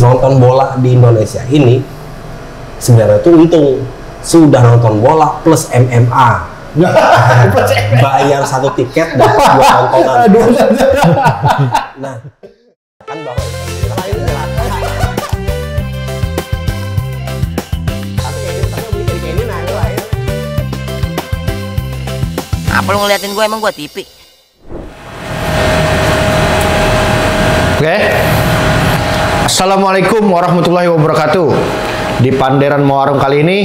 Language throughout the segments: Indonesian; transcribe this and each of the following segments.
nonton bola di Indonesia ini sebenarnya tuh untung sudah nonton bola plus MMA. Bayar 1 tiket dapat 2 tontonan. Nah, kan bahwa lain apa lu ngeliatin gue, emang gue TV? Oke. Assalamualaikum warahmatullahi wabarakatuh. Di Panderan Muarem kali ini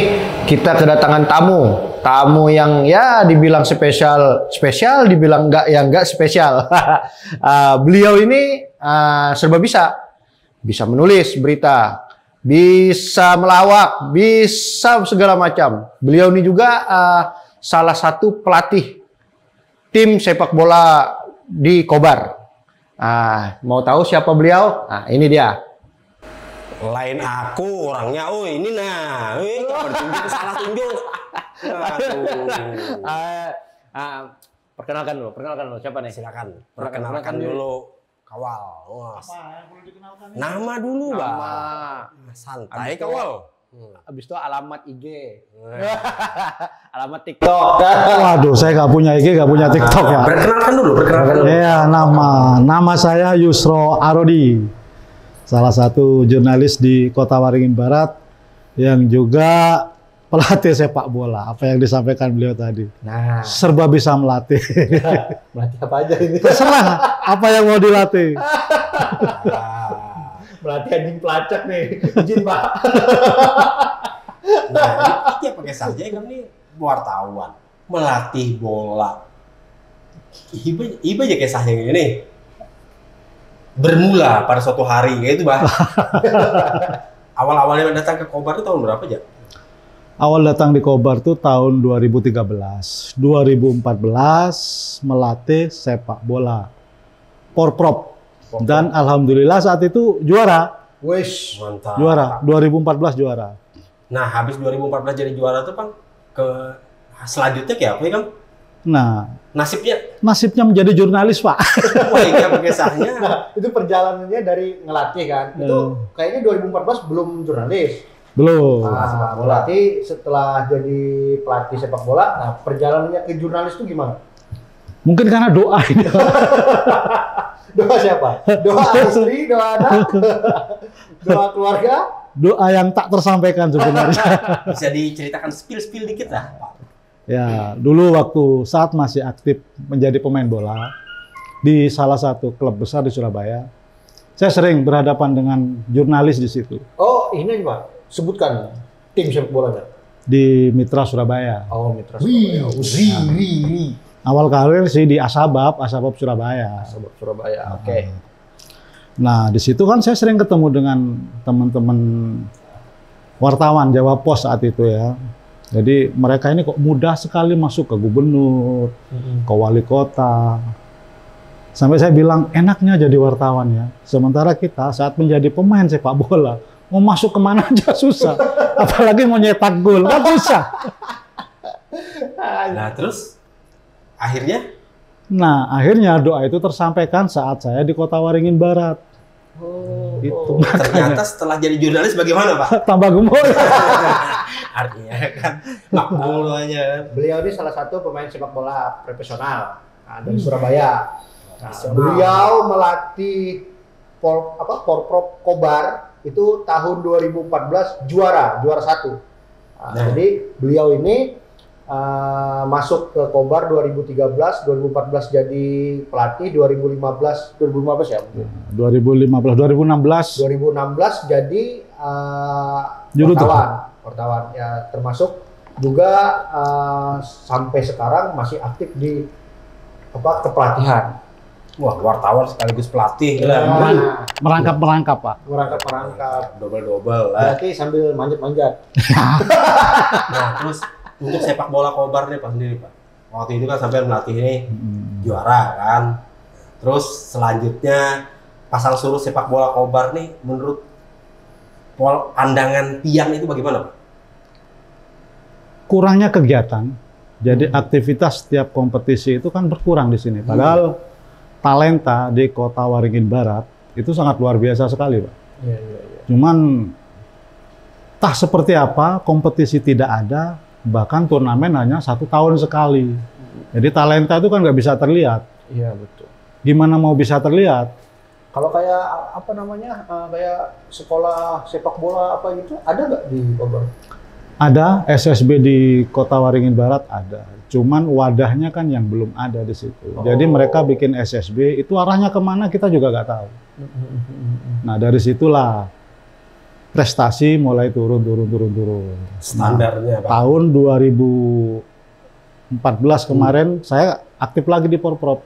kita kedatangan tamu yang ya dibilang spesial, dibilang enggak spesial. Beliau ini serba bisa menulis berita, bisa melawak, bisa segala macam. Beliau ini juga salah satu pelatih tim sepak bola di Kobar. Mau tahu siapa beliau? Nah, ini dia. lain aku orangnya. Oh ini nah, bertunjuk salah tunjuk. Perkenalkan dulu siapa nih? Silakan perkenalkan dulu. Kawal. Apa yang perlu dikenalkan? Nama dulu, Bang. Santai Kawal. Habis itu alamat IG. Alamat TikTok. Waduh, saya nggak punya IG, nggak punya TikTok ya. Perkenalkan dulu. Ya, nama saya Yusro Arodi, salah satu jurnalis di Kota Waringin Barat yang juga pelatih sepak bola. Apa yang disampaikan beliau tadi. Nah, serba bisa melatih. melatih apa aja ini? Terserah apa yang mau dilatih. Melatih anjing pelacak nih. Izin, Pak. Nah, ini pakai saja kan nih wartawan melatih bola. Iba aja kisahnya gini. Bermula pada suatu hari gitu, Bah. Awal-awalnya datang ke Kobar itu tahun berapa aja? Awal datang di Kobar itu tahun 2013. 2014 melatih sepak bola. Porprov. Dan alhamdulillah saat itu juara. Wish, mantap. Juara, 2014 juara. Nah, habis 2014 jadi juara tuh, Bang, ke selanjutnya kayak apa ya, Kang? Nah, nasibnya menjadi jurnalis, Pak. Wah, ini apa kisahnya? Nah, itu perjalanannya dari ngelatih kan. Itu kayaknya 2014 belum jurnalis. Belum. Sepak bola. Berarti setelah jadi pelatih sepak bola, nah perjalanannya ke jurnalis itu gimana? Mungkin karena doa. Doa siapa? Doa istri, doa anak, doa keluarga? Doa yang tak tersampaikan sebenarnya. Bisa diceritakan spill dikit lah, Pak. Ya, dulu waktu saat masih aktif menjadi pemain bola di salah satu klub besar di Surabaya, saya sering berhadapan dengan jurnalis di situ. Oh, ini Pak, sebutkan tim sepak bolanya. Di Mitra Surabaya. Oh, Mitra Surabaya. Awal karir sih di Asabab Surabaya. Asabab Surabaya, oke. Nah, di situ kan saya sering ketemu dengan teman-teman wartawan Jawa Pos saat itu ya. Jadi mereka ini kok mudah sekali masuk ke gubernur, ke wali kota. Sampai saya bilang enaknya jadi wartawan ya. Sementara kita saat menjadi pemain sepak bola, mau masuk kemana aja susah. Apalagi mau nyetak gol, kan susah. Nah, terus akhirnya? Nah, akhirnya doa itu tersampaikan saat saya di Kota Waringin Barat. Itu ternyata setelah jadi jurnalis bagaimana, Pak? Tambah gemuk. Artinya kan makmul aja. Beliau ini salah satu pemain sepak bola profesional dari Surabaya. Nah, beliau melatih Porprov Kobar itu tahun 2014 juara 1. Jadi beliau ini masuk ke Kobar 2013, 2014 jadi pelatih, 2015 ya? 2016 jadi wartawan ya, termasuk juga sampai sekarang masih aktif di kepelatihan. Wah, wartawan sekaligus pelatih. Merangkap Pak. Merangkap. Double. Berarti sambil manjat-manjat. Nah, terus untuk sepak bola Kobar nih Pak sendiri, Pak. Waktu itu kan sampai melatih ini juara kan. Terus selanjutnya pasang surut sepak bola Kobar nih menurut pandangan Tiang itu bagaimana, Pak? Kurangnya kegiatan. Jadi aktivitas setiap kompetisi itu kan berkurang di sini. Padahal talenta di Kota Waringin Barat itu sangat luar biasa sekali, Pak. Iya. Cuman entah seperti apa, kompetisi tidak ada, bahkan turnamen hanya 1 tahun sekali. Jadi talenta itu kan nggak bisa terlihat. Iya betul. Gimana mau bisa terlihat? Kalau kayak apa namanya, kayak sekolah sepak bola apa gitu, ada nggak di Kobar? Ada SSB di Kota Waringin Barat ada. Cuman wadahnya kan yang belum ada di situ. Jadi mereka bikin SSB, itu arahnya kemana kita juga nggak tahu. Nah dari situlah prestasi mulai turun. Standarnya, Pak. Tahun 2014 kemarin saya aktif lagi di Porprov.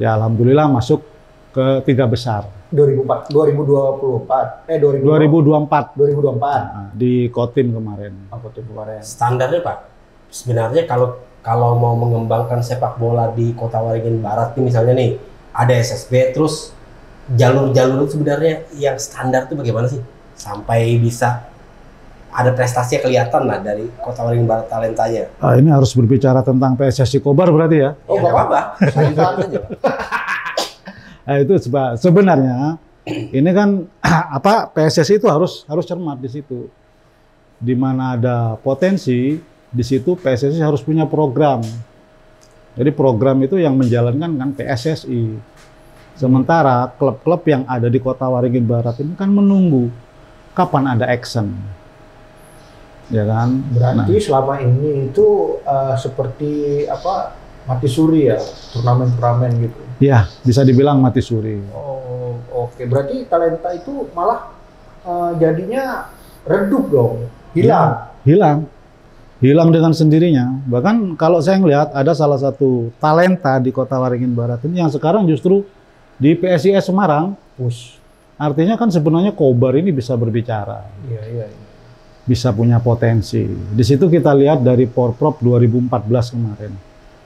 Ya alhamdulillah masuk ke 3 besar. 2024. 2024 2024. di Kotim kemarin. Aku tuh kemarin. Standarnya, Pak. Sebenarnya kalau mau mengembangkan sepak bola di Kota Waringin Barat nih, misalnya nih ada SSB, terus jalur-jalur itu sebenarnya yang standar itu bagaimana sih sampai bisa ada prestasi yang kelihatan lah dari Kota Waringin Barat talentanya. Ini harus berbicara tentang PSSI Kobar berarti ya. Oh, nggak apa-apa. Lanjutan aja, Pak. Nah, itu sebenarnya ini kan apa PSSI itu harus cermat di situ. Di mana ada potensi, di situ PSSI harus punya program. Jadi program itu yang menjalankan kan PSSI. Sementara klub-klub yang ada di Kota Waringin Barat ini kan menunggu kapan ada action. Ya kan? Berarti selama ini itu seperti apa, mati suri ya, turnamen-turnamen gitu. Ya, bisa dibilang mati suri. Oh, oke. Berarti talenta itu malah jadinya redup dong, hilang. Hilang dengan sendirinya. Bahkan kalau saya ngelihat ada salah satu talenta di Kota Waringin Barat ini yang sekarang justru di PSIS Semarang. Artinya kan sebenarnya Kobar ini bisa berbicara. Iya. Bisa punya potensi. Di situ kita lihat dari Porprov 2014 kemarin.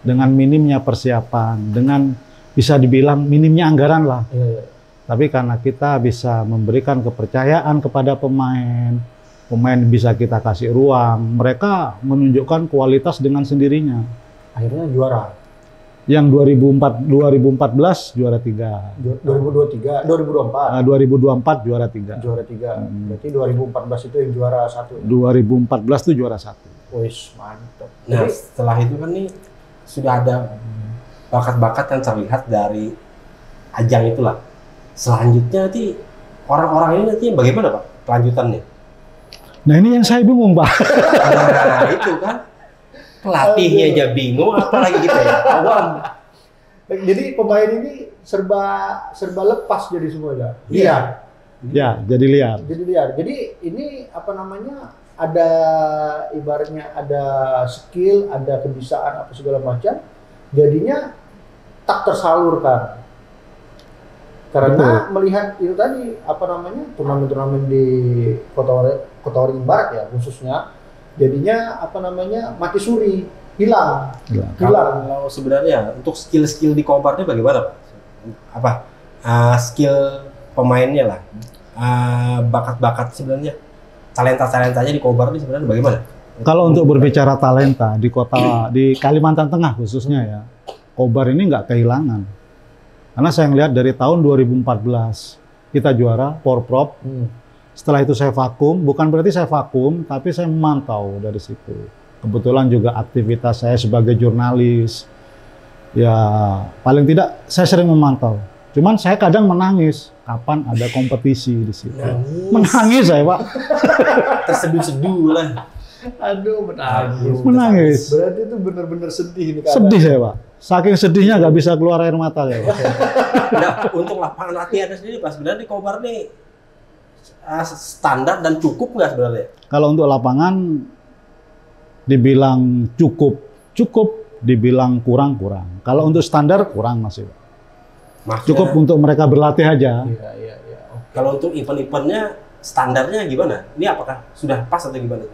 Dengan minimnya persiapan, dengan bisa dibilang minimnya anggaran lah. Iya. Tapi karena kita bisa memberikan kepercayaan kepada pemain bisa kita kasih ruang, mereka menunjukkan kualitas dengan sendirinya. Akhirnya juara. Yang 2014 juara 3. 2023, 2024. 2024 juara 3. Juara 3. Berarti 2014 itu yang juara 1. 2014 itu juara 1. Wih, mantap. Nah, setelah itu kan nih sudah ada bakat-bakat yang terlihat dari ajang itulah. Selanjutnya nanti orang-orang ini nanti bagaimana, Pak, kelanjutannya? Nah ini yang saya bingung, Pak. Nah itu kan pelatihnya aja bingung, apalagi kita ya awam. Jadi pemain ini serba lepas jadi semuanya. Liar. Ya, jadi liar. Jadi ini apa namanya, ada ibaratnya ada skill, ada kebisaan apa segala macam, jadinya tak tersalurkan. Karena melihat itu tadi apa namanya, turnamen-turnamen di Kota Waringin Barat ya khususnya, jadinya apa namanya, mati suri, hilang. Kalau sebenarnya untuk skill-skill di Kobarnya bagaimana, Pak? Apa skill pemainnya lah, bakat-bakat sebenarnya, talentanya di Kobar ini sebenarnya bagaimana? Kalau untuk berbicara talenta di Kalimantan Tengah khususnya ya, Kobar ini nggak kehilangan. Karena saya ngelihat dari tahun 2014 kita juara Porprov. Setelah itu saya vakum, bukan berarti saya vakum, tapi saya memantau dari situ. Kebetulan juga aktivitas saya sebagai jurnalis, ya paling tidak saya sering memantau. Cuman saya kadang menangis kapan ada kompetisi di situ. Menangis saya, Pak. Terseduh-seduh lah. Aduh, menangis. Berarti itu benar-benar sedih ini, Kak. Sedih saya, Pak. Saking sedihnya nggak bisa keluar air mata ya, Pak. Nah, untuk lapangan latihannya sendiri, Pak, sebenarnya di Kobar nih standar dan cukup nggak sebenarnya? Kalau untuk lapangan dibilang cukup, dibilang kurang. Kalau untuk standar kurang masih, Pak. Maksudnya, cukup untuk mereka berlatih aja. Iya. Kalau untuk event-eventnya standarnya gimana? Ini apakah sudah pas atau gimana?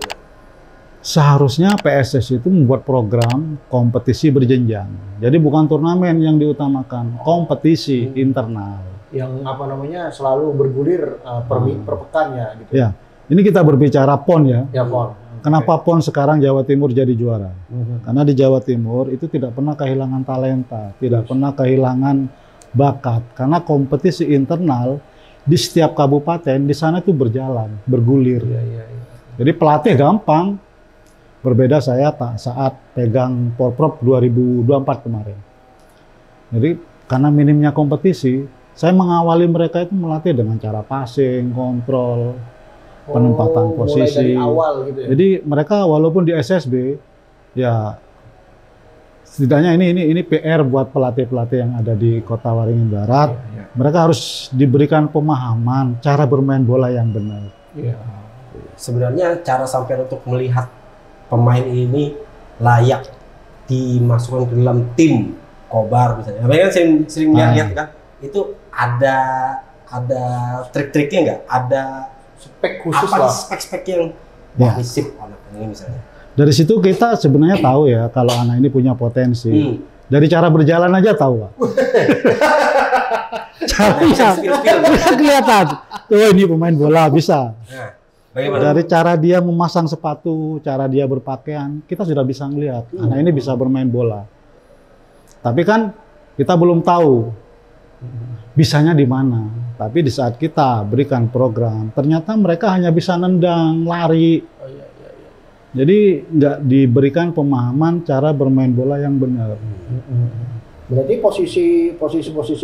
Seharusnya PSSI itu membuat program kompetisi berjenjang. Jadi bukan turnamen yang diutamakan, kompetisi internal. Yang apa namanya, selalu bergulir per pekannya gitu. Ya, ini kita berbicara PON ya. Ya, PON. Kenapa PON sekarang Jawa Timur jadi juara? Karena di Jawa Timur itu tidak pernah kehilangan talenta, tidak pernah kehilangan bakat. Karena kompetisi internal di setiap kabupaten di sana itu berjalan, bergulir. Jadi pelatih gampang. Berbeda saya saat pegang Porprov 2024 kemarin. Jadi karena minimnya kompetisi, saya mengawali mereka itu melatih dengan cara passing, kontrol, penempatan posisi. Mulai dari awal gitu ya. Jadi mereka walaupun di SSB, ya setidaknya ini PR buat pelatih-pelatih yang ada di Kota Waringin Barat. Mereka harus diberikan pemahaman cara bermain bola yang benar. Sebenarnya cara sampai untuk melihat pemain ini layak dimasukkan ke dalam tim Kobar misalnya. Mereka kan sering lihat kan, itu ada trik-triknya nggak? Ada Spek khusus apa lah. spek-spek yang Ya. sip anak ini misalnya. Dari situ kita sebenarnya tahu ya kalau anak ini punya potensi. Dari cara berjalan aja tahu, Pak. Caranya kelihatan. Tuh ini pemain bola bisa. Nah, bagaimana? Dari cara dia memasang sepatu, cara dia berpakaian, kita sudah bisa melihat anak ini bisa bermain bola. Tapi kan kita belum tahu bisanya di mana. Tapi di saat kita berikan program, ternyata mereka hanya bisa nendang, lari. Jadi nggak diberikan pemahaman cara bermain bola yang benar. Berarti posisi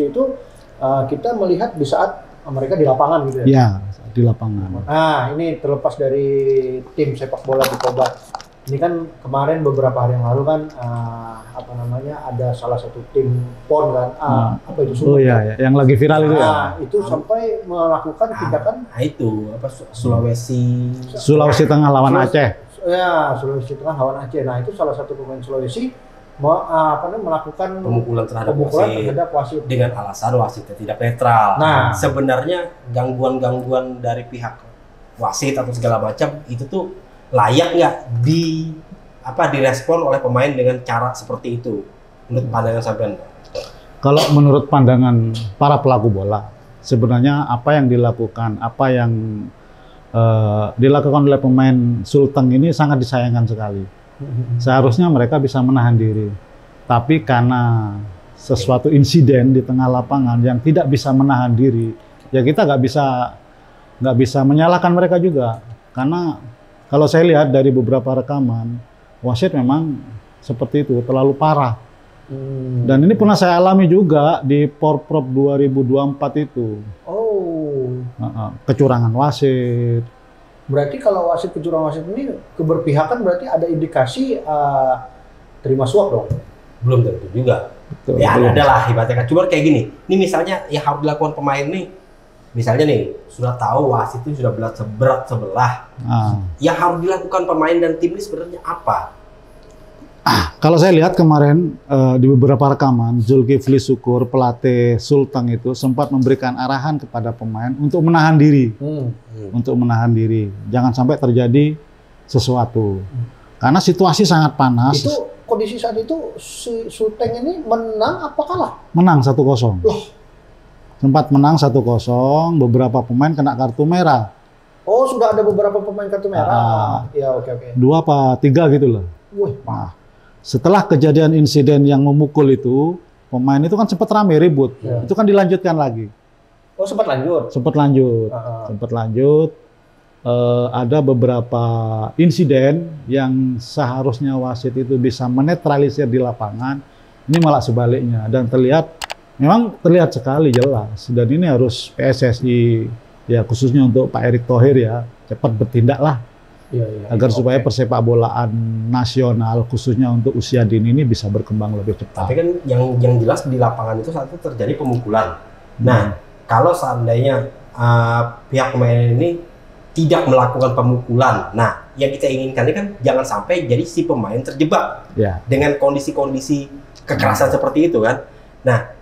itu kita melihat di saat mereka di lapangan gitu ya? Ya, di lapangan. Nah, ini terlepas dari tim sepak bola di Kobar. Ini kan kemarin beberapa hari yang lalu kan ada salah satu tim PON kan, apa itu? Oh iya, ya. Yang lagi viral itu ya. Nah, itu sampai melakukan tindakan Itu apa Sulawesi Tengah lawan Aceh. Ya, Sulawesi Tengah lawan Aceh. Nah, itu salah satu pemain Sulawesi melakukan pemukulan terhadap wasit dengan alasan wasitnya tidak netral. Nah, sebenarnya gangguan-gangguan dari pihak wasit atau segala macam itu tuh layak nggak direspon oleh pemain dengan cara seperti itu menurut pandangan sampean? Kalau menurut pandangan para pelaku bola, sebenarnya apa yang dilakukan oleh pemain Sulteng ini sangat disayangkan sekali. Seharusnya mereka bisa menahan diri, tapi karena sesuatu insiden di tengah lapangan yang tidak bisa menahan diri, ya kita nggak bisa menyalahkan mereka juga. Karena kalau saya lihat dari beberapa rekaman, wasit memang seperti itu, terlalu parah. Dan ini pernah saya alami juga di Porprov 2024 itu. Kecurangan wasit. Berarti kalau kecurangan wasit ini keberpihakan, berarti ada indikasi terima suap dong? Belum tentu juga. Betul, ya betul. ada lah ibaratnya. Cuma kayak gini, ini misalnya yang harus dilakukan pemain nih, misalnya nih sudah tahu wasit itu sudah berat sebelah. Yang harus dilakukan pemain dan tim ini sebenarnya apa? Kalau saya lihat kemarin di beberapa rekaman, Zulkifli Syukur, pelatih Sulteng itu sempat memberikan arahan kepada pemain untuk menahan diri. Untuk menahan diri. Jangan sampai terjadi sesuatu. Karena situasi sangat panas. Itu kondisi saat itu si Sulteng ini menang apa kalah? Menang 1-0. Sempat menang 1-0, beberapa pemain kena kartu merah. Oh, sudah ada beberapa pemain kartu merah. Ya, oke. 2 apa 3 gitu loh. Nah, setelah kejadian insiden yang memukul itu, pemain itu kan sempat rame ribut. Itu kan dilanjutkan lagi. Oh, sempat lanjut. Sempat lanjut. Ada beberapa insiden yang seharusnya wasit itu bisa menetralisir di lapangan, ini malah sebaliknya, dan memang terlihat sekali jelas. Dan ini harus PSSI, ya khususnya untuk Pak Erick Thohir ya, cepat bertindaklah. Agar supaya persepak bolaan nasional khususnya untuk usia dini ini bisa berkembang lebih cepat. Tapi kan yang jelas di lapangan itu saat itu terjadi pemukulan. Nah, kalau seandainya pihak pemain ini tidak melakukan pemukulan, nah yang kita inginkan ini kan jangan sampai jadi si pemain terjebak dengan kondisi-kondisi kekerasan seperti itu kan. Nah,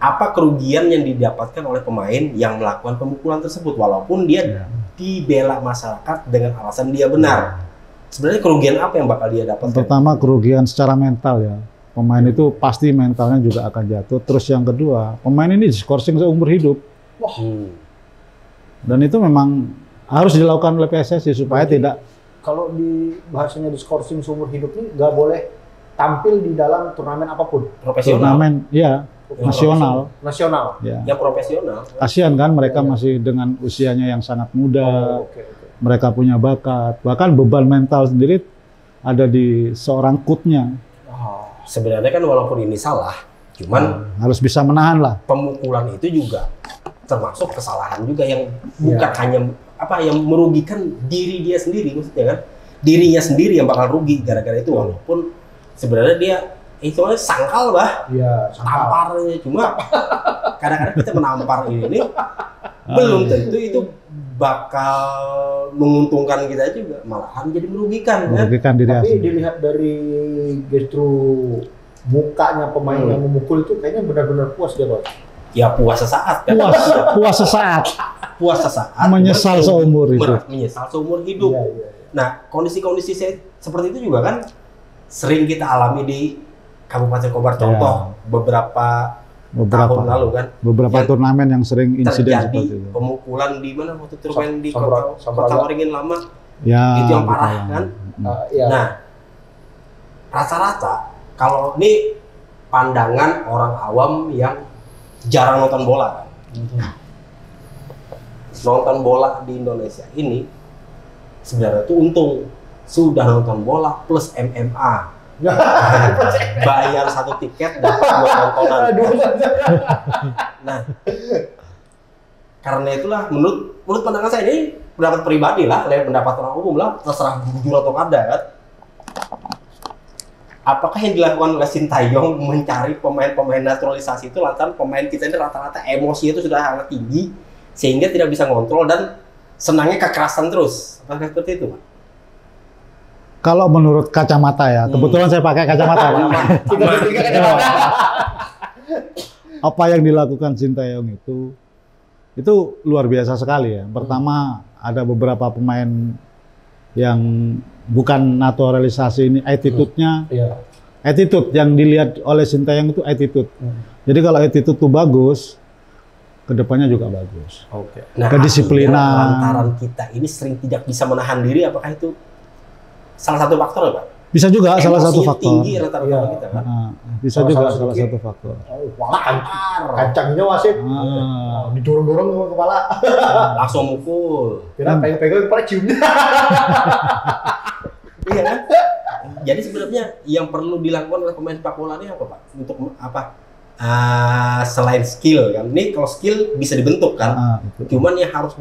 apa kerugian yang didapatkan oleh pemain yang melakukan pemukulan tersebut walaupun dia dibela masyarakat dengan alasan dia benar? Sebenarnya kerugian apa yang bakal dia dapatkan? Pertama, kerugian secara mental ya. Pemain itu pasti mentalnya juga akan jatuh. Terus yang kedua, pemain ini diskorsing seumur hidup. Dan itu memang harus dilakukan oleh PSSI supaya tidak. Kalau di bahasanya diskorsing seumur hidup ini nggak boleh tampil di dalam turnamen apapun. Profesional. Turnamen, ya. nasional. Nasional. Ya. Yang profesional. Kasihan kan mereka masih dengan usianya yang sangat muda. Oke, oke. Mereka punya bakat. Bahkan beban mental sendiri ada di seorang coachnya. Sebenarnya kan walaupun ini salah, cuman Harus bisa menahan lah. pemukulan itu juga termasuk kesalahan juga yang bukan hanya yang merugikan diri dia sendiri, maksudnya kan dirinya sendiri yang bakal rugi gara-gara itu, walaupun sebenarnya dia itu sangkal Iya, tamparnya, cuma kadang-kadang kita menampar ini belum tentu itu bakal menguntungkan kita juga, malahan jadi merugikan kan. Merugikan diri Tapi sendiri. dilihat dari justru mukanya pemain yang memukul itu kayaknya benar-benar puas dia, Pak. Ya puas sesaat kan. Puas sesaat. Puas sesaat. Menyesal seumur hidup. Menyesal seumur hidup. Iya. Nah, kondisi-kondisi seperti itu juga kan sering kita alami di Kabupaten Kobar. Contoh beberapa tahun lalu kan. Beberapa yang turnamen yang sering insiden terjadi seperti itu. pemukulan di mana waktu itu main di Sambraga. Kota Waringin Lama. Ya, Itu yang parah betul. kan. Iya. Nah, rata-rata kalau ini pandangan orang awam yang jarang nonton bola kan. Nonton bola di Indonesia ini sebenarnya tuh untung sudah nonton bola plus MMA. Bayar 1 tiket dapat 2 tontonan. Nah, karena itulah menurut pandangan saya ini pendapat pribadi lah, pendapat orang umum lah, terserah jujur atau kada kan. Apakah yang dilakukan oleh Sintayong mencari pemain-pemain naturalisasi itu lantaran pemain kita ini rata-rata emosi itu sudah sangat tinggi sehingga tidak bisa ngontrol dan senangnya kekerasan terus? Apakah seperti itu, Pak? Kalau menurut kacamata ya, kebetulan saya pakai kacamata. Pak. Apa yang dilakukan Sintayong itu luar biasa sekali ya. Pertama ada beberapa pemain yang bukan naturalisasi ini, attitude-nya, attitude yang dilihat oleh Sintayong itu attitude. Jadi kalau attitude itu bagus, kedepannya juga bagus. Oke. Nah, Kedisiplinan. artinya lantaran kita ini sering tidak bisa menahan diri, apakah itu salah satu faktor ya, Pak? Bisa juga salah satu Emosinya faktor. tinggi rata-rata Iya. kita kan. Bisa Salah juga satu salah sedikit. satu faktor. Kancangnya wasit. Didorong-dorong ke kepala. Langsung mukul. Kira pegang kepala ciumnya. Iya kan? Jadi sebenarnya yang perlu dilakukan oleh pemain sepak bola ini apa, Pak? Untuk apa? Selain skill kan. Ini kalau skill bisa dibentuk kan. Cuman yang harus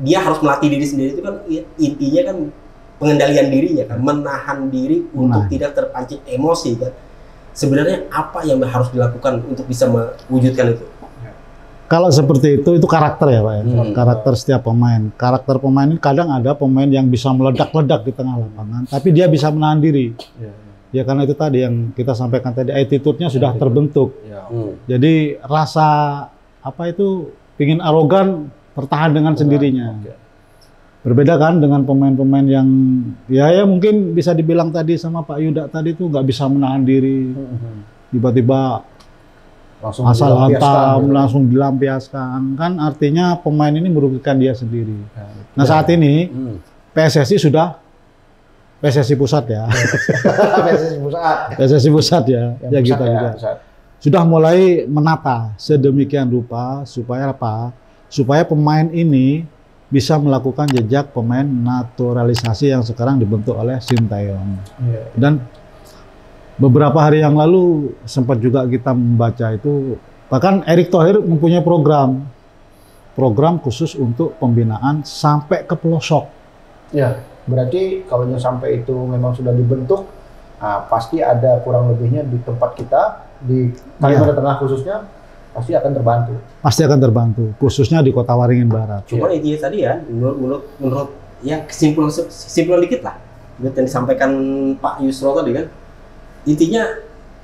dia harus melatih diri sendiri itu kan intinya kan pengendalian dirinya kan, menahan diri untuk tidak terpancing emosi kan. Sebenarnya apa yang harus dilakukan untuk bisa mewujudkan itu? Kalau seperti itu karakter ya Pak ya. Karakter setiap pemain. Karakter pemain ini kadang ada pemain yang bisa meledak-ledak di tengah lapangan, tapi dia bisa menahan diri. Ya karena itu tadi yang kita sampaikan tadi, attitude-nya sudah terbentuk. Jadi rasa pingin arogan tertahan dengan sendirinya. Berbeda kan dengan pemain-pemain yang ya mungkin bisa dibilang tadi sama Pak Yuda tadi tuh nggak bisa menahan diri. Tiba-tiba Langsung asal dilampiaskan, hantam, gitu. langsung dilampiaskan. Kan artinya pemain ini merugikan dia sendiri. Nah saat ini PSSI pusat ya. PSSI pusat ya. Ya kita juga. Sudah mulai menata sedemikian rupa supaya apa? Supaya pemain ini bisa melakukan jejak pemain naturalisasi yang sekarang dibentuk oleh Sintayong. Dan beberapa hari yang lalu sempat juga kita membaca itu, bahkan Erick Thohir mempunyai program khusus untuk pembinaan sampai ke pelosok. Ya, berarti kalau sampai itu memang sudah dibentuk, pasti ada kurang lebihnya di tempat kita, di Kalimantan Tengah khususnya, pasti akan terbantu. Pasti akan terbantu, khususnya di Kota Waringin Barat. Cuma intinya tadi ya, menurut ya kesimpulan dikit lah, menurut yang disampaikan Pak Yusro tadi kan, intinya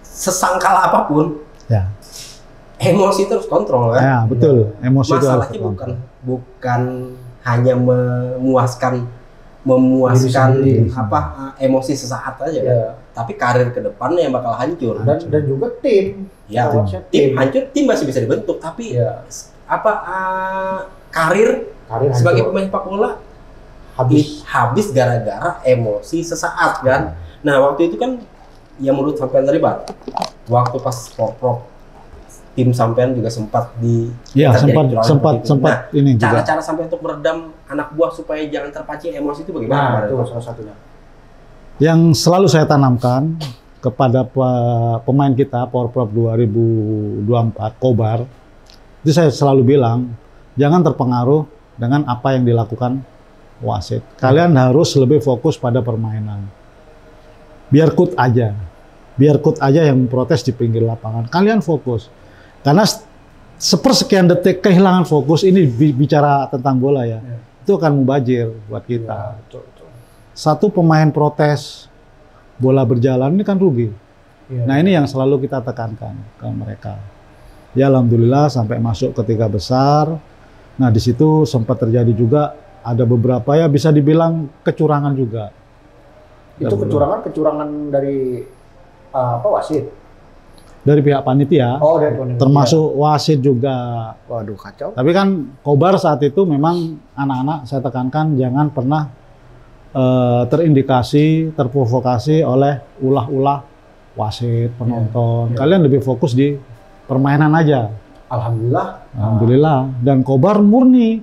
sesangkal apapun, emosi terus kontrol kan. Ya betul, emosi itu harus Masalahnya terkontrol. bukan hanya memuaskan emosi sesaat aja kan, tapi karir ke depannya yang bakal hancur. Dan juga tim. Ya, tim hancur, tim masih bisa dibentuk, tapi karir sebagai pemain sepak bola habis gara-gara emosi sesaat kan. Nah waktu itu kan yang menurut sampean tadi Pak, waktu pas Porprov tim sampean juga sempat di Iya, terjadi sempat kecurangan sempat seperti itu. sempat Nah, ini juga. cara-cara sampai untuk meredam anak buah supaya jangan terpancing emosi itu bagaimana? Nah, kemarin, itu Pak? salah satunya. Yang selalu saya tanamkan kepada pemain kita Powerprov 2024 Kobar, itu saya selalu bilang jangan terpengaruh dengan apa yang dilakukan wasit. Kalian harus lebih fokus pada permainan. Biar coach aja yang protes di pinggir lapangan. Kalian fokus, karena sepersekian detik kehilangan fokus ini bicara tentang bola ya, itu akan mubazir buat kita. Ya, betul, betul. Satu pemain protes, bola berjalan ini kan rugi. Iya. Nah ini yang selalu kita tekankan ke mereka. Ya alhamdulillah sampai masuk ke 3 besar. Nah di situ sempat terjadi juga ada beberapa ya bisa dibilang kecurangan juga. Itu kecurangan dari apa wasit? Dari pihak panitia, Oh, dari panitia. termasuk wasit juga. Waduh, kacau. Tapi kan Kobar saat itu memang anak-anak saya tekankan jangan pernah terindikasi, terprovokasi oleh ulah-ulah wasit, penonton. Kalian lebih fokus di permainan aja. Alhamdulillah. Dan Kobar murni.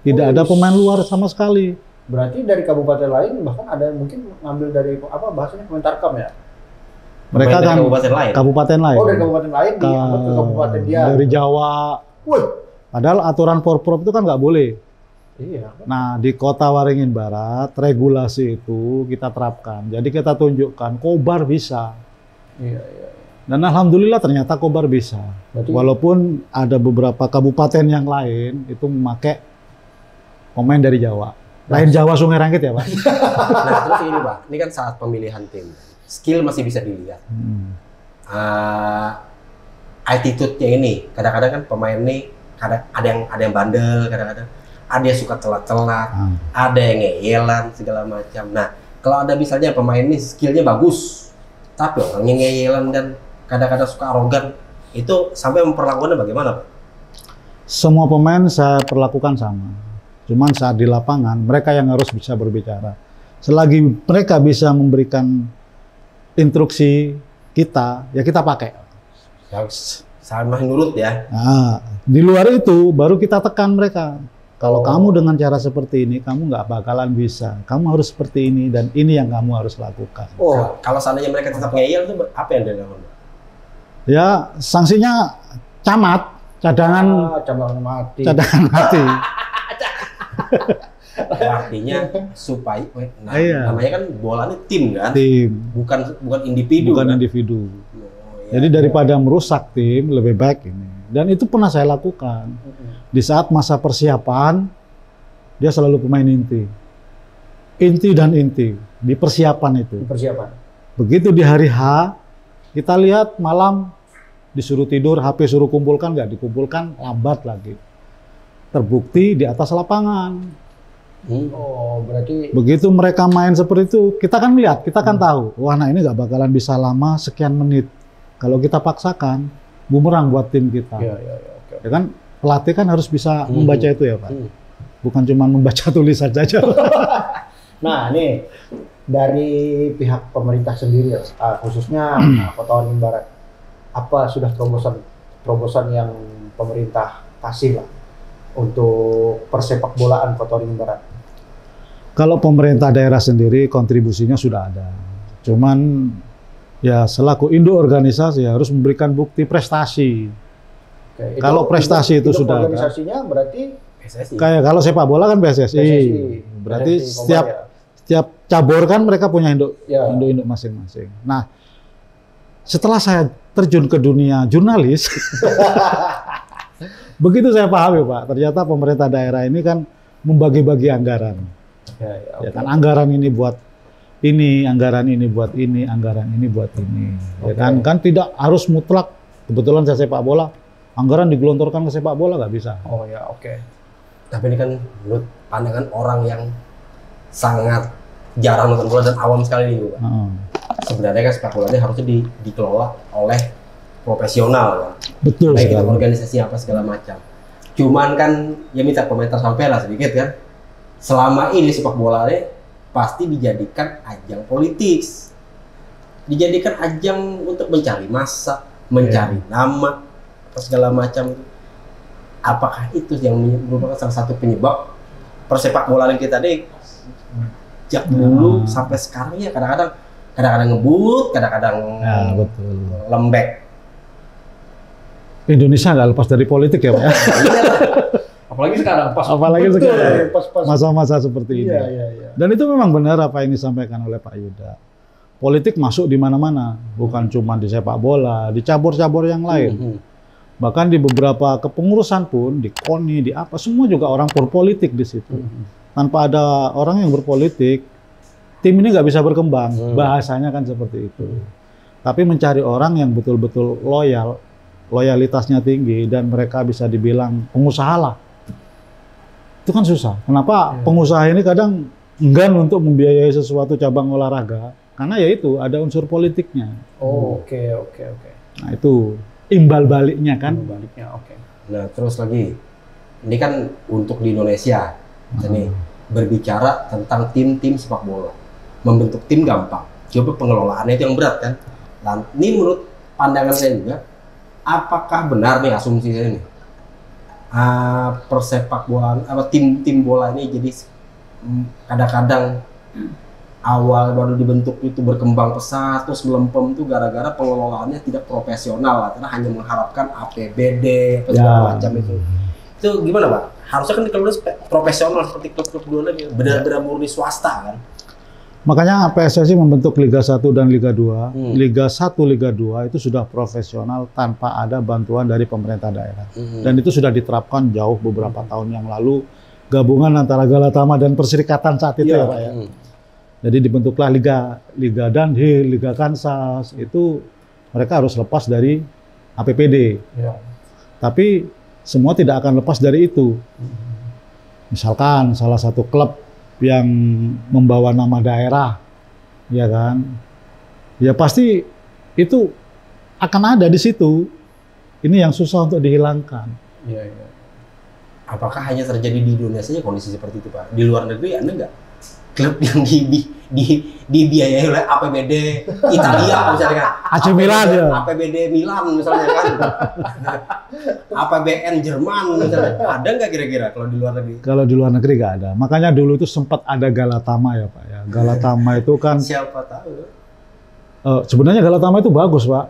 Tidak ada pemain luar sama sekali. Berarti dari kabupaten lain bahkan ada yang mungkin ngambil dari apa bahasanya Kementarkam ya? Mereka Pemain dari kan kabupaten lain. kabupaten lain. Oh, dari kabupaten lain diangkat ke kabupaten dia. Dari Jawa. Wih. Padahal aturan Porprov itu kan nggak boleh. Iya. Nah, di Kota Waringin Barat, regulasi itu kita terapkan. Jadi kita tunjukkan Kobar bisa. Iya. Dan alhamdulillah ternyata Kobar bisa. Berarti Walaupun ada beberapa kabupaten yang lain itu memakai pemain dari Jawa. Lain Jawa Sungai Rangkit ya, Pak? Nah, terus ini Pak, ini kan saat pemilihan tim. Skill masih bisa dilihat. Attitude-nya ini, kadang-kadang kan pemain ini ada yang bandel, kadang-kadang ada yang suka telat-telat, ada yang ngeyelan segala macam. Nah, kalau ada misalnya pemain ini skillnya bagus, tapi orangnya ngeyelan dan kadang-kadang suka arogan, itu sampai memperlakukannya bagaimana, Pak? Semua pemain saya perlakukan sama. Cuman saat di lapangan, mereka yang harus bisa berbicara. Selagi mereka bisa memberikan instruksi kita, ya kita pakai. Yang sama nurut ya. Nah, di luar itu baru kita tekan mereka. Kalau kamu dengan cara seperti ini, kamu nggak bakalan bisa. Kamu harus seperti ini dan ini yang kamu harus lakukan. oh, Kalau seandainya mereka tetap ngeyel itu apa yang dilakukan, Pak? Ya, sanksinya camat, cadangan cabang mati. mati. Artinya supaya Iya. namanya kan bola ini tim kan, Tim, bukan individu. bukan kan? individu. Oh, ya. Jadi daripada merusak tim, lebih baik ini. Dan itu pernah saya lakukan. Di saat masa persiapan, dia selalu pemain inti. Inti dan inti, di persiapan itu. Persiapan. Begitu di hari H, kita lihat malam disuruh tidur, HP suruh kumpulkan, nggak dikumpulkan, lambat lagi. Terbukti di atas lapangan. Oh, berarti Begitu mereka main seperti itu, kita kan lihat, kita kan tahu, wah nah ini nggak bakalan bisa lama sekian menit. Kalau kita paksakan, bumerang buat tim kita. ya, oke. Ya kan, pelatih kan harus bisa membaca itu ya Pak. Bukan cuma membaca tulisan saja. Nah, ini dari pihak pemerintah sendiri, khususnya Kota Waringin Barat, apa sudah terobosan yang pemerintah kasih lah untuk persepak bolaan Kota Waringin Barat? Kalau pemerintah daerah sendiri kontribusinya sudah ada. Cuman ya selaku induk organisasi harus memberikan bukti prestasi. Oke, Kalau prestasi itu sudah ada. organisasinya berarti PSSI. Kayak kalau sepak bola kan PSSI. Berarti PSSI setiap Kobar ya? setiap cabur kan mereka punya induk Ya. induk masing-masing. Nah, setelah saya terjun ke dunia jurnalis, begitu saya pahami Pak, ternyata pemerintah daerah ini kan membagi-bagi anggaran. Ya kan anggaran ini buat ini, anggaran ini buat ini, anggaran ini buat ini. Ya kan tidak harus mutlak. Kebetulan saya sepak bola, anggaran digelontorkan ke sepak bola nggak bisa. Oh ya, oke. Tapi ini kan menurut pandangan orang yang sangat jarang nonton bola dan awam sekali nih, Pak. Sebenarnya kan sepak bola ini harusnya dikelola oleh profesional kan. Betul Baik itu sekali. organisasi apa segala macam. Cuman kan ya minta komentar sampai lah sedikit kan. Selama ini sepak bola ini pasti dijadikan ajang politis. Dijadikan ajang untuk mencari massa, mencari nama, segala macam itu. Apakah itu yang merupakan salah satu penyebab persepak bolaan kita nih sejak dulu sampai sekarang ya kadang-kadang ngebut, kadang-kadang betul. lembek. Indonesia nggak lepas dari politik ya Pak. Apalagi sekarang pas Apalagi betul, sekarang. pas Masa-masa seperti ini. Iya. Dan itu memang benar apa yang disampaikan oleh Pak Yuda. Politik masuk di mana-mana, bukan cuma di sepak bola, di cabur-cabur yang lain. Bahkan di beberapa kepengurusan pun, di KONI, di apa, semua juga orang berpolitik di situ. Tanpa ada orang yang berpolitik, tim ini nggak bisa berkembang. Bahasanya kan seperti itu. Tapi mencari orang yang betul-betul loyal, loyalitasnya tinggi, dan mereka bisa dibilang pengusaha lah. Itu kan susah. Kenapa pengusaha ini kadang enggan untuk membiayai sesuatu cabang olahraga? Karena ya itu, ada unsur politiknya. Oke. Nah itu imbal baliknya kan. Nah terus lagi, ini kan untuk di Indonesia, ini berbicara tentang tim-tim sepak bola. Membentuk tim gampang, coba pengelolaannya itu yang berat kan. Dan ini menurut pandangan saya juga, apakah benar nih asumsi saya nih, persepak bola, tim-tim bola ini jadi kadang-kadang awal baru dibentuk itu berkembang pesat, terus melempem itu gara-gara pengelolaannya tidak profesional, karena hanya mengharapkan APBD segala macam itu. Itu gimana Pak? Harusnya kan dikelola profesional seperti klub-klub dulu lagi, benar-benar murni swasta kan? Makanya PSSI membentuk Liga 1 dan Liga 2. Liga 1, Liga 2 itu sudah profesional tanpa ada bantuan dari pemerintah daerah. Dan itu sudah diterapkan jauh beberapa tahun yang lalu, gabungan antara Galatama dan Perserikatan saat itu ya Pak ya. Jadi dibentuklah Liga Danhil, Liga Kansas, itu mereka harus lepas dari APBD. Tapi semua tidak akan lepas dari itu. Misalkan salah satu klub yang membawa nama daerah, ya kan? Ya pasti itu akan ada di situ. Ini yang susah untuk dihilangkan. Apakah hanya terjadi di Indonesia saja kondisi seperti itu Pak? Di luar negeri ada nggak klub yang dibiayai oleh APBD Italia misalnya kan? AC Milan ya. APBD Milan misalnya kan? APBN Jerman misalnya. Ada nggak kira-kira kalau di luar negeri? Kalau di luar negeri nggak ada. Makanya dulu itu sempat ada Galatama ya Pak ya. Galatama itu kan. Siapa tahu? Sebenarnya Galatama itu bagus Pak.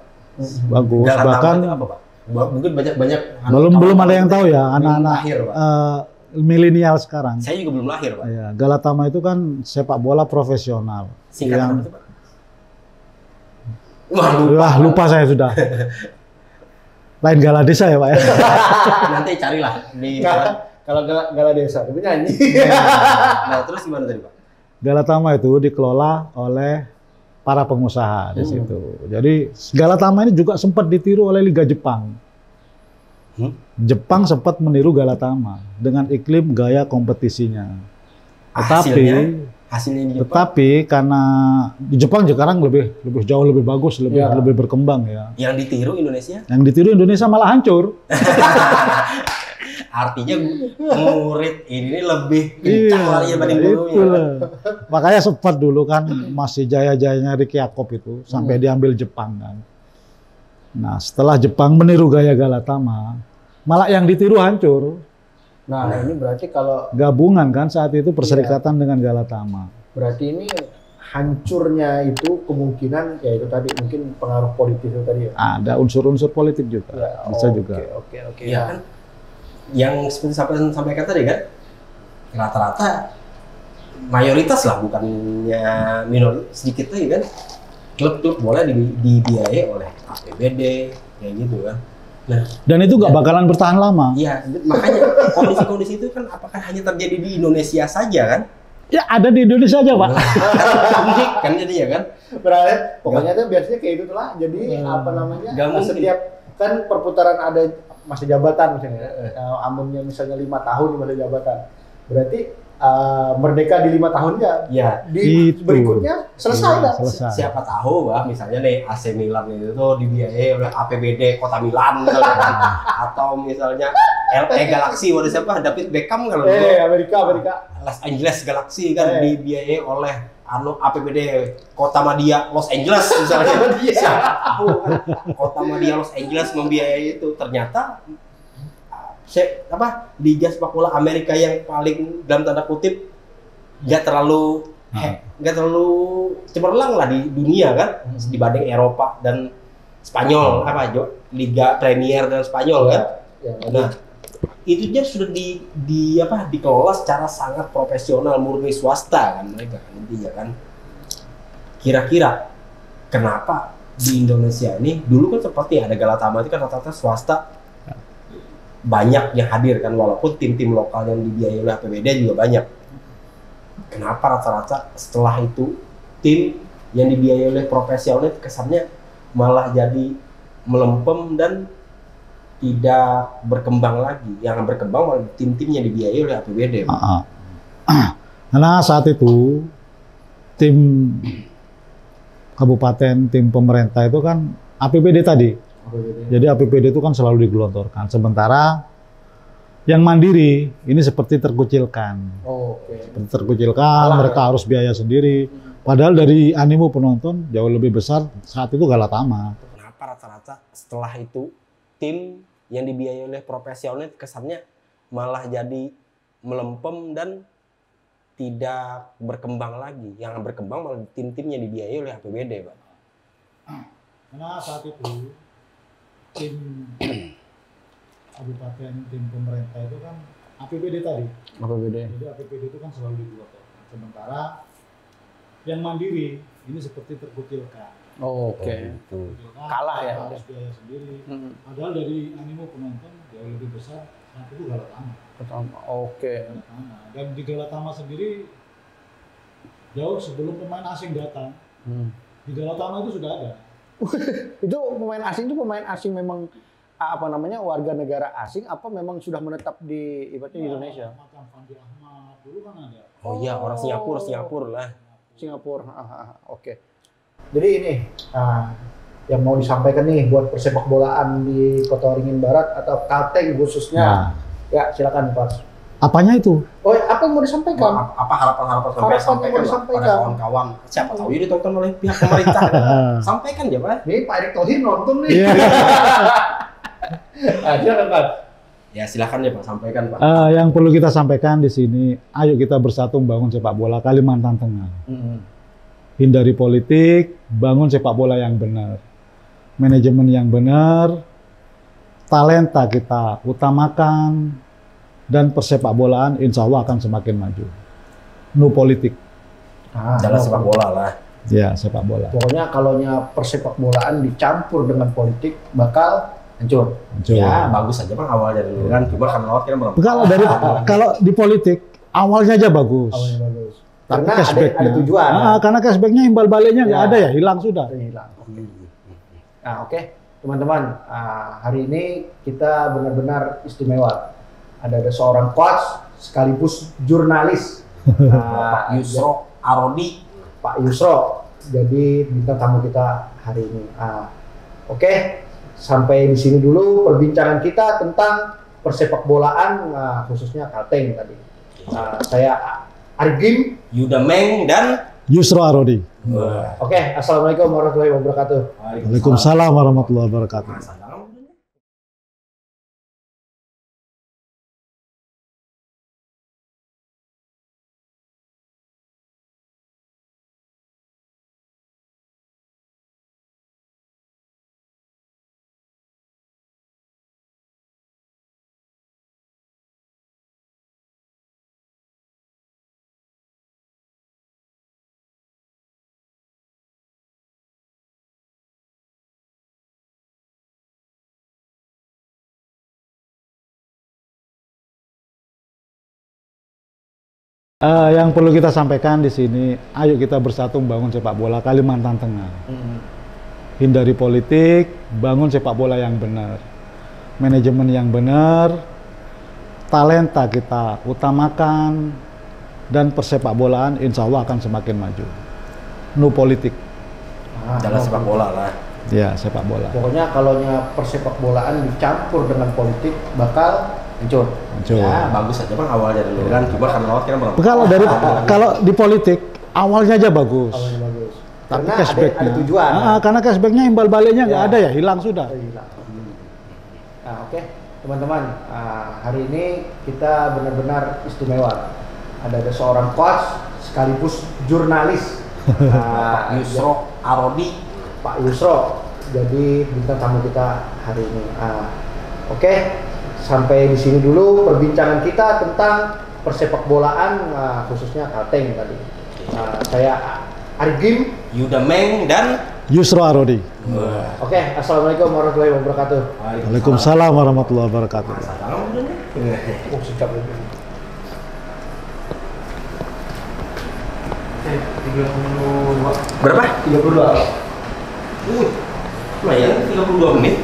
Bagus. Galatama bahkan itu apa Pak? Mungkin banyak belum ada yang tahu ya anak-anak milenial sekarang. Saya juga belum lahir Pak. Ya, Galatama itu kan sepak bola profesional. Singkatan apa itu Pak? Wah lupa saya sudah. Lain Gala Desa ya Pak ya. Nanti carilah di Kalau Gala Desa, tapi nyanyi. Nah terus gimana tadi Pak? Galatama itu dikelola oleh para pengusaha di situ. Jadi Galatama ini juga sempat ditiru oleh Liga Jepang. Jepang sempat meniru Galatama dengan iklim gaya kompetisinya. Hasilnya di Jepang. Tetapi karena di Jepang sekarang lebih jauh lebih bagus, lebih berkembang ya. Yang ditiru Indonesia? Yang ditiru Indonesia malah hancur. Artinya murid ini lebih kencang lagi dibanding gurunya. Makanya sempat dulu kan masih jaya-jayanya Ricky Yakob itu sampai diambil Jepang kan. Nah setelah Jepang meniru gaya Galatama, malah yang ditiru hancur. Nah ini berarti kalau gabungan kan saat itu Perserikatan dengan Galatama. Berarti ini hancurnya itu kemungkinan ya itu tadi mungkin pengaruh politik itu tadi ya. Ada unsur-unsur politik juga, bisa juga. Oke. Ya kan, yang seperti sampaikan tadi kan, rata-rata mayoritas lah, bukannya sedikit lagi kan, klub-klub bola dibiayai oleh APBD kayak gitu kan. Nah, dan itu nggak bakalan bertahan lama. Iya, makanya kondisi-kondisi itu kan apakah hanya terjadi di Indonesia saja kan? Ya ada di Indonesia aja Pak. Kan jadi ya kan? Berarti pokoknya tuh biasanya kayak gitu lah. Jadi apa namanya? Setiap kan perputaran ada masa jabatan misalnya. Amunnya misalnya 5 tahun di masa jabatan. Berarti merdeka di 5 tahunnya. Ya. Di berikutnya selesai lah. Siapa tahu bah misalnya nih AC Milan itu tuh dibiayai oleh APBD Kota Milan misalnya kan? Atau misalnya LA Galaxy, waduh siapa? David Beckham kalau Amerika. Los Angeles Galaxy kan dibiayai oleh APBD Kota Madia Los Angeles misalnya. Siapa tahu kan? Kota Madia Los Angeles membiayai itu. Ternyata Liga Sepak Bola Amerika yang paling dalam tanda kutip nggak terlalu cemerlang lah di dunia kan, dibanding Eropa dan Spanyol, Liga Premier dan Spanyol kan. Nah, itu dia sudah dikelola secara sangat profesional, murni swasta kan mereka kan, intinya kan. Kira-kira kenapa di Indonesia ini dulu kan seperti ada Galatama itu kan rata-rata swasta banyak yang hadir kan, walaupun tim-tim lokal yang dibiayai oleh APBD juga banyak. Kenapa rata-rata setelah itu tim yang dibiayai oleh profesional itu kesannya malah jadi melempem dan tidak berkembang lagi? Yang berkembang malah tim-tim yang dibiayai oleh APBD. Karena saat itu tim kabupaten, tim pemerintah itu kan APBD tadi. Jadi APBD itu kan selalu digelontorkan. Sementara yang mandiri ini seperti terkucilkan. Seperti terkucilkan, mereka harus biaya sendiri. Padahal dari animo penonton jauh lebih besar saat itu Galatama. Kenapa rata-rata setelah itu tim yang dibiayai oleh profesional kesannya malah jadi melempem dan tidak berkembang lagi? Yang berkembang malah tim-tim yang dibiayai oleh APBD, Pak. Karena saat itu tim kabupaten, tim pemerintah itu kan APBD tadi. Jadi APBD itu kan selalu digelontorkan. Sementara yang mandiri ini seperti terkucilkan. Kalah ya. Harus biaya sendiri. Padahal dari animo penonton jauh lebih besar saat itu Galatama. Galatama. Dan di Galatama sendiri jauh sebelum pemain asing datang. Di Galatama itu sudah ada. Itu pemain asing memang warga negara asing apa memang sudah menetap di Indonesia? Macam Fandi Ahmad dulu kan ada. Oh iya, orang Singapura lah. Singapura. Jadi ini yang mau disampaikan nih buat persepak bolaan di Kota Waringin Barat atau Kalteng khususnya. Ya, silakan Pak. Apanya itu? Oh, apa yang mau disampaikan? Apa harapan sampaikan pada kawan-kawan? Siapa tahu ini ditonton oleh pihak pemerintah. Sampaikan ya, Pak. Nih Pak Erick Thohir nonton nih. Silakan Pak. Ya silakan ya Pak, sampaikan Pak. Yang perlu kita sampaikan di sini, ayo kita bersatu membangun sepak bola Kalimantan Tengah. Hindari politik, bangun sepak bola yang benar, manajemen yang benar, talenta kita utamakan, dan persepak bolaan insya Allah akan semakin maju. No politik. Dalam sepak bola lah. Ya, sepak bola. Pokoknya kalau persepak bolaan dicampur dengan politik bakal hancur. Ya, bagus aja Bang awalnya dulu kan. Cuma kan lewat kita kalau di politik awalnya aja bagus. Awalnya bagus. Tapi Karena ada tujuan. Karena cashbacknya imbal baliknya nggak ada ya, hilang sudah. Hilang. Nah, oke. Teman-teman, hari ini kita benar-benar istimewa. Ada seorang coach sekaligus jurnalis. Pak Yusro Arodi. Pak Yusro. Jadi bintang tamu kita hari ini. Oke. Sampai di sini dulu perbincangan kita tentang persepak bolaan, khususnya Kalteng tadi. Saya Argim, Yuda Meng, dan Yusro Arodi. Oke, assalamualaikum warahmatullahi wabarakatuh. Waalaikumsalam warahmatullahi wabarakatuh. Yang perlu kita sampaikan di sini, ayo kita bersatu membangun sepak bola Kalimantan Tengah. Hindari politik, bangun sepak bola yang benar, manajemen yang benar, talenta kita utamakan, dan persepak bolaan insya Allah akan semakin maju. No politik. Dalam sepak bola lah. Ya, sepak bola. Pokoknya kalau persepak bolaan dicampur dengan politik bakal Hancur. Ya bagus aja bang awalnya dulu kan, cuma karena lewat kan berapa? Kalau di politik awalnya aja bagus. Awalnya bagus. Tapi Karena cashbacknya, ada tujuan. karena cashbacknya imbal baliknya nggak Ya. ada ya, hilang sudah. Hilang. Nah, oke, teman-teman, hari ini kita benar-benar istimewa. Ada seorang coach sekaligus jurnalis, Pak Yusro Arodi. Pak Yusro. Jadi bintang tamu kita hari ini. Oke, sampai di sini dulu perbincangan kita tentang persepak bolaan, khususnya Kalteng tadi. Saya Arif Gim. Yuda Meng dan Yusro Arodi. Oke, assalamualaikum warahmatullahi wabarakatuh. Waalaikumsalam warahmatullahi wabarakatuh. Oh, sikap itu. 32. Berapa? 32. Lumayan 32 menit.